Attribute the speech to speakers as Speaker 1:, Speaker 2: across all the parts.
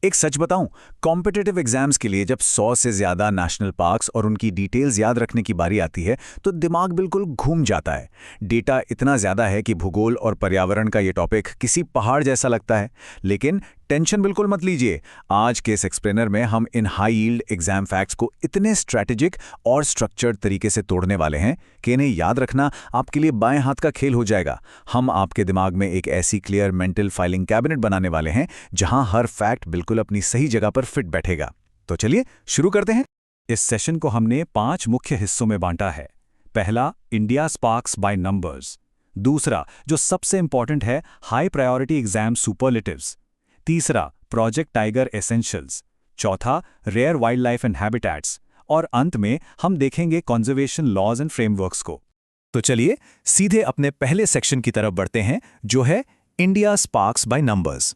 Speaker 1: एक सच बताऊं, competitive exams के लिए जब 100 से ज्यादा नेशनल पार्क्स और उनकी डिटेल्स याद रखने की बारी आती है तो दिमाग बिल्कुल घूम जाता है। डेटा इतना ज्यादा है कि भूगोल और पर्यावरण का ये टॉपिक किसी पहाड़ जैसा लगता है। लेकिन टेंशन बिल्कुल मत लीजिए। आज के इस एक्सप्लेनर में हम इन हाई यील्ड एग्जाम फैक्ट्स को इतने स्ट्रैटेजिक और स्ट्रक्चर्ड तरीके से तोड़ने वाले हैं कि इन्हें याद रखना आपके लिए बाएं हाथ का खेल हो जाएगा। हम आपके दिमाग में एक ऐसी क्लियर मेंटल फाइलिंग कैबिनेट बनाने वाले हैं जहां हर फैक्ट बिल्कुल अपनी सही जगह पर फिट बैठेगा। तो चलिए शुरू करते हैं।
Speaker 2: इस सेशन को हमने 5 मुख्य हिस्सों में बांटा है। पहला, इंडिया स्पार्क्स बाय नंबर्स। दूसरा, जो सबसे इंपॉर्टेंट है, हाई प्रायोरिटी एग्जाम सुपरलेटिव्स। तीसरा, प्रोजेक्ट टाइगर एसेंशियल्स। चौथा, rare wildlife and habitats. और अंत में हम देखेंगे कंजर्वेशन लॉज एंड फ्रेमवर्क्स को। तो चलिए सीधे अपने पहले सेक्शन की तरफ बढ़ते हैं, जो है इंडिया स्पार्क्स बाय नंबर्स।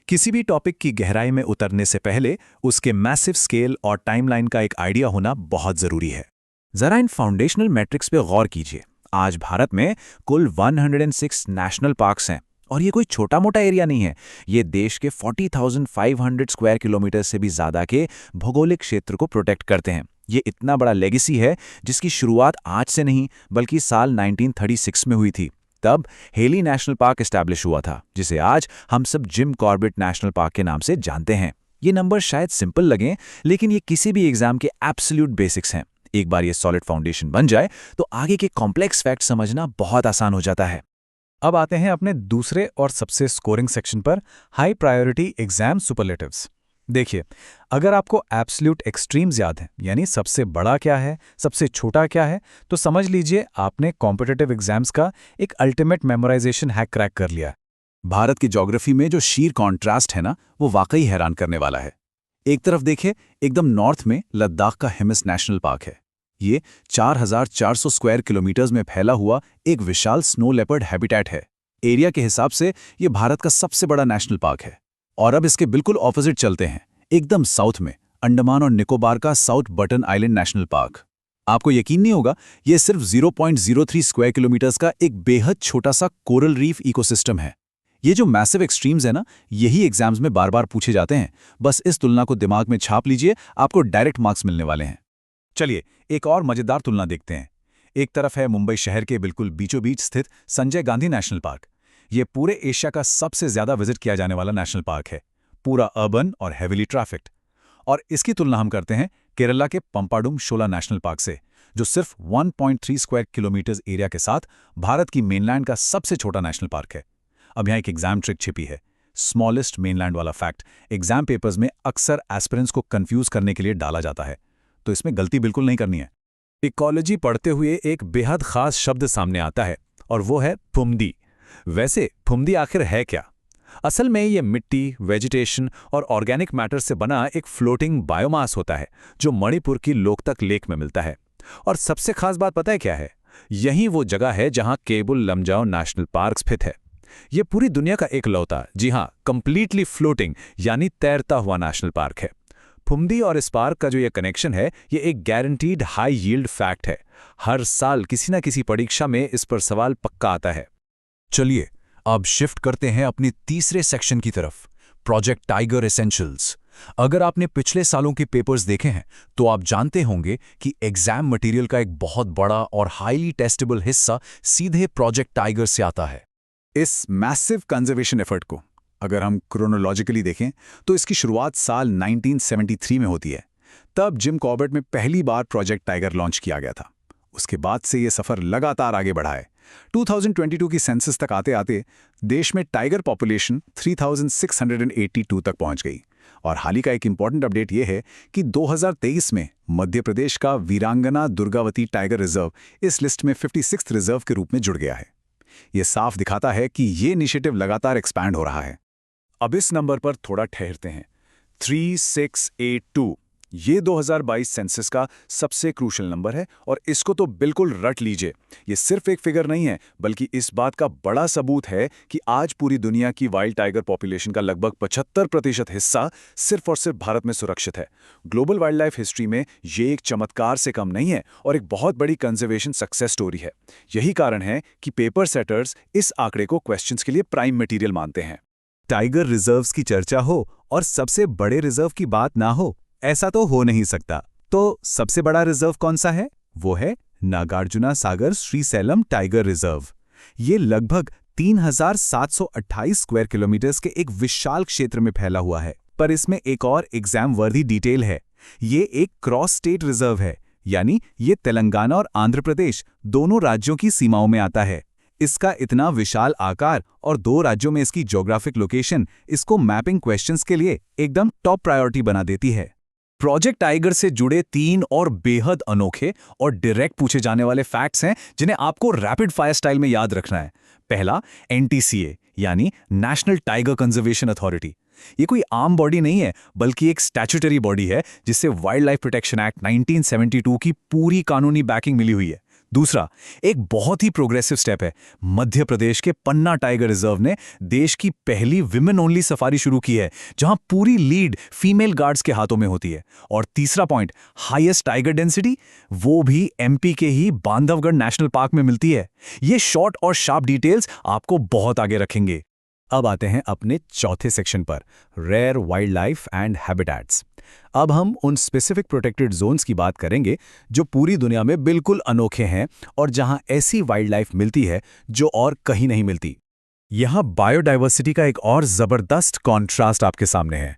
Speaker 2: किसी भी टॉपिक की गहराई में उतरने से पहले उसके मैसिव स्केल और टाइमलाइन का एक आइडिया होना बहुत जरूरी है। जरा इन फाउंडेशनल मैट्रिक्स पे गौर कीजिए। आज भारत में कुल 106 नेशनल पार्क्स हैं, और ये कोई छोटा मोटा एरिया नहीं है। ये देश के 40,500 स्क्वायर किलोमीटर से भी ज्यादा के भौगोलिक क्षेत्र को प्रोटेक्ट करते हैं। ये इतना बड़ा लेगेसी है जिसकी शुरुआत आज से नहीं बल्कि साल 1936 में हुई थी। तब हेली नेशनल पार्क एस्टैब्लिश हुआ था, जिसे आज हम सब जिम कॉर्बेट नेशनल पार्क के नाम से जानते हैं। ये नंबर शायद सिंपल लगें, लेकिन ये किसी भी एग्जाम के एब्सोल्यूट बेसिक्स हैं। एक बार ये सॉलिड फाउंडेशन बन जाए तो आगे के कॉम्प्लेक्स फैक्ट समझना बहुत आसान हो जाता है।
Speaker 3: अब आते हैं अपने दूसरे और सबसे स्कोरिंग सेक्शन पर, हाई प्रायोरिटी एग्जाम सुपरलेटिव्स। देखिए, अगर आपको एब्सोल्यूट एक्सट्रीम्स याद हैं, यानी सबसे बड़ा क्या है, सबसे छोटा क्या है, तो समझ लीजिए आपने कॉम्पिटिटिव एग्जाम्स का एक अल्टीमेट मेमोराइजेशन हैक क्रैक कर लिया।
Speaker 1: भारत की ज्योग्राफी में जो शीर कॉन्ट्रास्ट है ना, वो वाकई हैरान करने वाला है। एक तरफ देखिए, एकदम नॉर्थ में लद्दाख का हिमस नेशनल पार्क है। ये 4,400 स्क्वायर किलोमीटर्स में फैला हुआ एक विशाल स्नो लेपर्ड हैबिटेट है। एरिया के हिसाब से ये भारत का सबसे बड़ा नेशनल पार्क है। और अब इसके बिल्कुल ऑपोजिट चलते हैं, एकदम साउथ में अंडमान और निकोबार का south button island national park. आपको यकीन नहीं होगा, ये सिर्फ 0.03 स्क्वायर किलोमीटर्स का एक बेहद छोटा सा कोरल रीफ इकोसिस्टम है। ये जो मैसिव एक्सट्रीम्स है ना, यही एग्जाम्स में बार बार पूछे जाते हैं। बस इस तुलना को दिमाग में छाप लीजिए, आपको डायरेक्ट मार्क्स मिलने वाले हैं।
Speaker 2: चलिए एक और मजेदार तुलना देखते हैं। एक तरफ है मुंबई शहर के बिल्कुल बीचों बीच स्थित संजय गांधी नेशनल पार्क। ये पूरे एशिया का सबसे ज्यादा विजिट किया जाने वाला नेशनल पार्क है, पूरा अर्बन और हेविली ट्रैफिक्ड। और इसकी तुलना हम करते हैं केरला के पंपाडुम शोला नेशनल पार्क से, जो सिर्फ 1.3 स्क्वायर किलोमीटर एरिया के साथ भारत की मेनलैंड का सबसे छोटा नेशनल पार्क है। अब यहाँ एक एग्जाम ट्रिक छिपी है। स्मॉलेस्ट मेनलैंड वाला फैक्ट एग्जाम पेपर्स में अक्सर एस्पिरेंट्स को कंफ्यूज करने के लिए डाला जाता है, तो इसमें गलती बिल्कुल नहीं करनी है। इकोलॉजी पढ़ते हुए एक बेहद खास शब्द सामने आता है, और वो है फुमदी। वैसे फुमदी आखिर है क्या? असल में ये मिट्टी, वेजिटेशन और ऑर्गेनिक मैटर से बना एक फ्लोटिंग बायोमास होता है, जो मणिपुर की लोकतक लेक में मिलता है। और सबसे खास बात पता है क्या है? यही वो जगह है जहां केबुल लमजाओ नेशनल पार्क स्थित है। ये पूरी दुनिया का एकलौता, जी हां, कंप्लीटली फ्लोटिंग यानी तैरता हुआ नेशनल पार्क है। फुमदी और इस पार्क का जो ये कनेक्शन है, ये एक गारंटीड हाई यील्ड फैक्ट है। हर साल किसी न किसी परीक्षा में इस पर सवाल पक्का आता है।
Speaker 3: चलिए अब शिफ्ट करते हैं अपनी तीसरे सेक्शन की तरफ, प्रोजेक्ट टाइगर एसेंशियल्स। अगर आपने पिछले सालों के पेपर्स देखे हैं तो आप जानते होंगे कि एग्जाम मटेरियल का एक बहुत बड़ा और हाईली टेस्टेबल हिस्सा सीधे प्रोजेक्ट टाइगर से आता है।
Speaker 1: इस मैसिव कंजर्वेशन एफर्ट को अगर हम क्रोनोलॉजिकली देखें तो इसकी शुरुआत साल 1973 में होती है। तब जिम कॉर्बेट में पहली बार प्रोजेक्ट टाइगर लॉन्च किया गया था। उसके बाद से ये सफ़र लगातार आगे बढ़ा है। 2022 की सेंसस तक आते आते देश में टाइगर पॉपुलेशन 3,682 तक पहुंच गई। और हाल ही का एक इंपॉर्टेंट अपडेट ये है कि 2023 में मध्य प्रदेश का वीरांगना दुर्गावती टाइगर रिजर्व इस लिस्ट में 56th रिजर्व के रूप में जुड़ गया है। ये साफ दिखाता है कि ये इनिशिएटिव लगातार एक्सपैंड हो रहा है।
Speaker 2: अब इस नंबर पर थोड़ा ठहरते हैं। 3682 ये 2022 सेंसस का सबसे क्रूशल नंबर है, और इसको तो बिल्कुल रट लीजिए। ये सिर्फ एक फिगर नहीं है, बल्कि इस बात का बड़ा सबूत है कि आज पूरी दुनिया की वाइल्ड टाइगर पॉपुलेशन का लगभग 75% हिस्सा सिर्फ और सिर्फ भारत में सुरक्षित है। ग्लोबल वाइल्ड लाइफ हिस्ट्री में ये एक चमत्कार से कम नहीं है, और एक बहुत बड़ी कंजर्वेशन सक्सेस स्टोरी है। यही कारण है कि पेपर सेटर्स इस आंकड़े को क्वेश्चंस के लिए प्राइम मटेरियल मानते हैं।
Speaker 3: टाइगर रिजर्व्स की चर्चा हो
Speaker 2: और सबसे बड़े रिजर्व की बात ना हो, ऐसा तो हो नहीं सकता। तो सबसे बड़ा रिजर्व कौन सा है? वो है नागार्जुना सागर श्रीशैलम टाइगर रिजर्व। ये लगभग 3,728 स्क्वायर किलोमीटर्स के एक विशाल क्षेत्र में फैला हुआ है। पर इसमें एक और एग्जाम वर्दी डिटेल है। ये एक क्रॉस स्टेट रिजर्व है, यानी ये तेलंगाना और आंध्र प्रदेश दोनों राज्यों की सीमाओं में आता है। इसका इतना विशाल आकार और 2 राज्यों में इसकी ज्योग्राफिक लोकेशन इसको मैपिंग क्वेश्चंस के लिए एकदम टॉप प्रायोरिटी बना देती है। प्रोजेक्ट टाइगर से जुड़े 3 और बेहद अनोखे और डायरेक्ट पूछे जाने वाले फैक्ट्स हैं जिन्हें आपको रैपिड फायर स्टाइल में याद रखना है। पहला, NTCA यानी नेशनल टाइगर कंजर्वेशन अथॉरिटी। ये कोई आम बॉडी नहीं है, बल्कि एक स्टैट्यूटरी बॉडी है जिससे वाइल्ड लाइफ प्रोटेक्शन एक्ट 1972 की पूरी कानूनी बैकिंग मिली हुई है। दूसरा, एक बहुत ही प्रोग्रेसिव स्टेप है। मध्य प्रदेश के पन्ना टाइगर रिजर्व ने देश की पहली विमेन ओनली सफारी शुरू की है, जहां पूरी लीड फीमेल गार्ड्स के हाथों में होती है। और तीसरा पॉइंट, हाईएस्ट टाइगर डेंसिटी, वो भी MP के ही बांधवगढ़ नेशनल पार्क में मिलती है। ये शॉर्ट और शार्प डिटेल्स आपको बहुत आगे रखेंगे। अब आते हैं अपने चौथे सेक्शन पर, rare wildlife and habitats. अब हम उन स्पेसिफिक प्रोटेक्टेड जोन्स की बात करेंगे जो पूरी दुनिया में बिल्कुल अनोखे हैं और जहां ऐसी वाइल्ड लाइफ मिलती है जो और कहीं नहीं मिलती। यहां बायोडाइवर्सिटी का एक और जबरदस्त कॉन्ट्रास्ट आपके सामने है।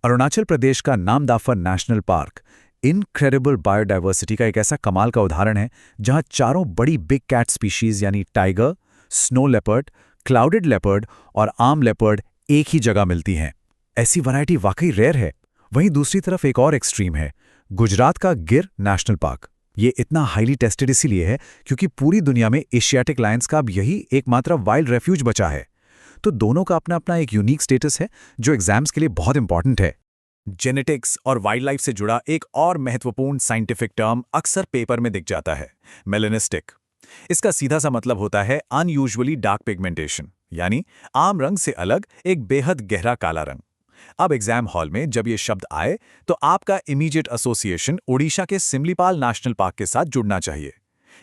Speaker 2: अरुणाचल प्रदेश का Namdapha national park incredible biodiversity का एक ऐसा कमाल का उदाहरण है, जहां चारों बड़ी बिग कैट स्पीशीज यानी tiger, snow leopard, clouded leopard और आर्म लेपर्ड एक ही जगह मिलती हैं। ऐसी वैरायटी वाकई रेयर है। वहीं दूसरी तरफ एक और एक्सट्रीम है, गुजरात का गिर नेशनल पार्क। ये इतना हाईली टेस्टेड इसीलिए है क्योंकि पूरी दुनिया में एशियाटिक लायंस का अब यही एकमात्र वाइल्ड रेफ्यूज बचा है। तो दोनों का अपना अपना एक यूनिक स्टेटस है जो एग्जाम्स के लिए बहुत इंपॉर्टेंट है। जेनेटिक्स और वाइल्ड लाइफ से जुड़ा एक और महत्वपूर्ण साइंटिफिक टर्म अक्सर पेपर में दिख जाता है, मेलेनिस्टिक। इसका सीधा सा मतलब होता है अनयूजुअली डार्क पिगमेंटेशन, यानी आम रंग से अलग एक बेहद गहरा काला रंग। अब एग्जाम हॉल में जब ये शब्द आए तो आपका इमीडिएट एसोसिएशन ओडिशा के सिमलीपाल नेशनल पार्क के साथ जुड़ना चाहिए।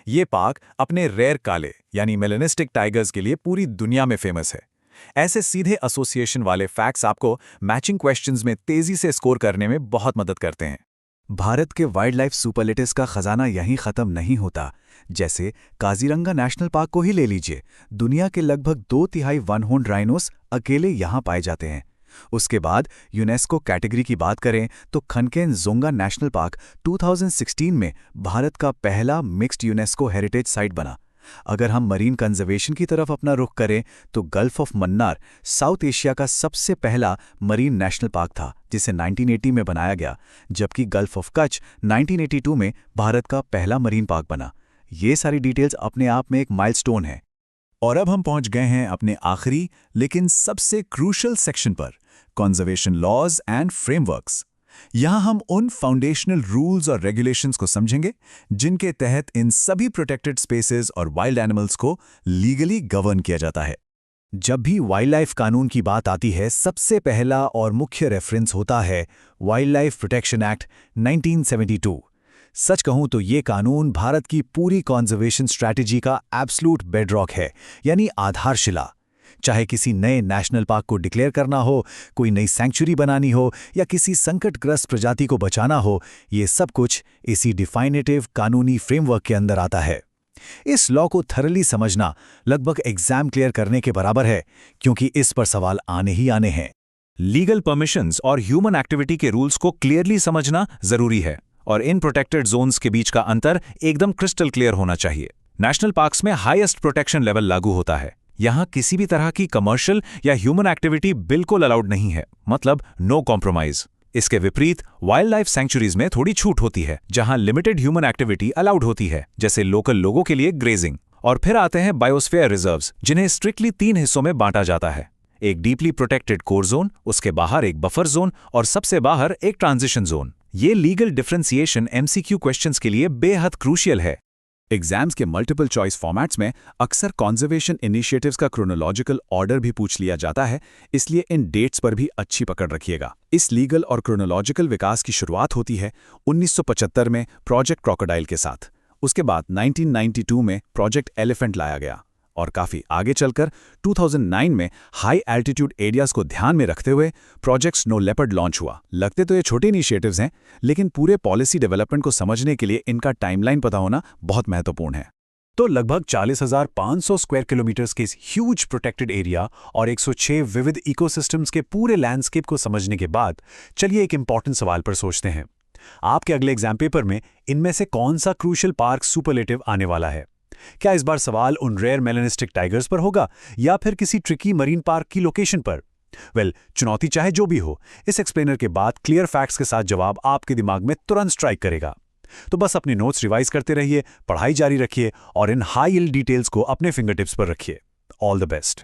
Speaker 2: ये पार्क अपने रेयर काले यानी मेलेनिस्टिक टाइगर्स के लिए पूरी दुनिया में फेमस है। ऐसे सीधे एसोसिएशन वाले फैक्ट्स आपको मैचिंग क्वेश्चंस में तेजी से स्कोर करने में बहुत मदद करते हैं। भारत के वाइल्ड लाइफ सुपरलेटिव्स का खजाना यहीं खत्म नहीं होता। जैसे काजीरंगा नेशनल पार्क को ही ले लीजिए, दुनिया के लगभग 2/3 वन हॉर्न राइनोस अकेले यहां पाए जाते हैं। उसके बाद यूनेस्को कैटेगरी की बात करें तो खनकेन-जोंगा नेशनल पार्क 2016 में भारत का पहला मिक्स्ड यूनेस्को हेरिटेज साइट बना। अगर हम मरीन कंजर्वेशन की तरफ अपना रुख करें तो gulf of Mannar south Asia का सबसे पहला मरीन नेशनल पार्क था, जिसे 1980 में बनाया गया, जबकि गल्फ ऑफ कच्छ 1982 में भारत का पहला मरीन पार्क बना। ये सारी डिटेल्स अपने आप में एक माइलस्टोन है। और अब हम पहुंच गए हैं अपने आखिरी लेकिन सबसे क्रूशल सेक्शन पर, कंजर्वेशन लॉज एंड फ्रेमवर्क्स। यहां हम उन फाउंडेशनल रूल्स और रेगुलेशंस को समझेंगे जिनके तहत इन सभी प्रोटेक्टेड स्पेसेस और वाइल्ड एनिमल्स को लीगली गवर्न किया जाता है। जब भी वाइल्ड लाइफ कानून की बात आती है, सबसे पहला और मुख्य रेफरेंस होता है वाइल्ड लाइफ प्रोटेक्शन एक्ट 1972। सच कहूं तो ये कानून भारत की पूरी कंजर्वेशन स्ट्रैटेजी का एब्सोल्यूट बेडरॉक है, यानी आधारशिला। चाहे किसी नए नेशनल पार्क को डिक्लेयर करना हो, कोई नई सैंक्चुरी बनानी हो या किसी संकटग्रस्त प्रजाति को बचाना हो, ये सब कुछ इसी डिफाइनेटिव कानूनी फ्रेमवर्क के अंदर आता है। इस लॉ को थरली समझना लगभग एग्जाम क्लियर करने के बराबर है, क्योंकि इस पर सवाल आने ही आने हैं। लीगल परमिशंस और ह्यूमन एक्टिविटी के रूल्स को क्लियरली समझना जरूरी है, और इन प्रोटेक्टेड जोन्स के बीच का अंतर एकदम क्रिस्टल क्लियर होना चाहिए। नेशनल पार्क्स में हाईएस्ट प्रोटेक्शन लेवल लागू होता है। यहां किसी भी तरह की कमर्शियल या ह्यूमन एक्टिविटी बिल्कुल अलाउड नहीं है, मतलब नो कॉम्प्रोमाइज। इसके विपरीत वाइल्ड लाइफ सैंक्चुरीज में थोड़ी छूट होती है, जहां लिमिटेड ह्यूमन एक्टिविटी अलाउड होती है, जैसे लोकल लोगों के लिए ग्रेजिंग। और फिर आते हैं बायोस्फीयर रिजर्व्स, जिन्हें स्ट्रिक्टली 3 हिस्सों में बांटा जाता है। एक डीपली प्रोटेक्टेड कोर जोन, उसके बाहर एक बफर जोन और सबसे बाहर एक ट्रांजिशन जोन। ये लीगल डिफरेंशिएशन MCQ क्वेश्चंस के लिए बेहद क्रूशियल है।
Speaker 1: एग्जाम्स के मल्टीपल चॉइस फॉर्मेट्स में अक्सर कंजर्वेशन इनिशिएटिव्स का क्रोनोलॉजिकल ऑर्डर भी पूछ लिया जाता है, इसलिए इन डेट्स पर भी अच्छी पकड़ रखिएगा। इस लीगल और क्रोनोलॉजिकल विकास की शुरुआत होती है 1975 में प्रोजेक्ट क्रोकोडाइल के साथ। उसके बाद 1992 में प्रोजेक्ट एलिफेंट लाया गया और काफ़ी आगे चलकर 2009 में हाई एल्टीट्यूड एरियाज को ध्यान में रखते हुए प्रोजेक्ट स्नो लेपर्ड लॉन्च हुआ। लगते तो ये छोटे इनिशिएटिव्स हैं, लेकिन पूरे पॉलिसी डेवलपमेंट को समझने के लिए इनका टाइमलाइन पता होना बहुत महत्वपूर्ण है।
Speaker 2: तो लगभग 40,500 स्क्वायर किलोमीटर्स के इस ह्यूज प्रोटेक्टेड एरिया और 106 विविध इकोसिस्टम्स के पूरे लैंडस्केप को समझने के बाद चलिए एक इंपॉर्टेंट सवाल पर सोचते हैं। आपके अगले एग्जाम पेपर में इनमें से कौन सा क्रूशियल पार्क सुपरलेटिव आने वाला है? क्या इस बार सवाल उन रेयर मेलानिस्टिक टाइगर्स पर होगा या फिर किसी ट्रिकी मरीन पार्क की लोकेशन पर? चुनौती चाहे जो भी हो, इस एक्सप्लेनर के बाद क्लियर फैक्ट्स के साथ जवाब आपके दिमाग में तुरंत स्ट्राइक करेगा। तो बस अपने नोट्स रिवाइज करते रहिए, पढ़ाई जारी रखिए और इन हाई यील्ड डिटेल्स को अपने फिंगरटिप्स पर रखिए। All the best.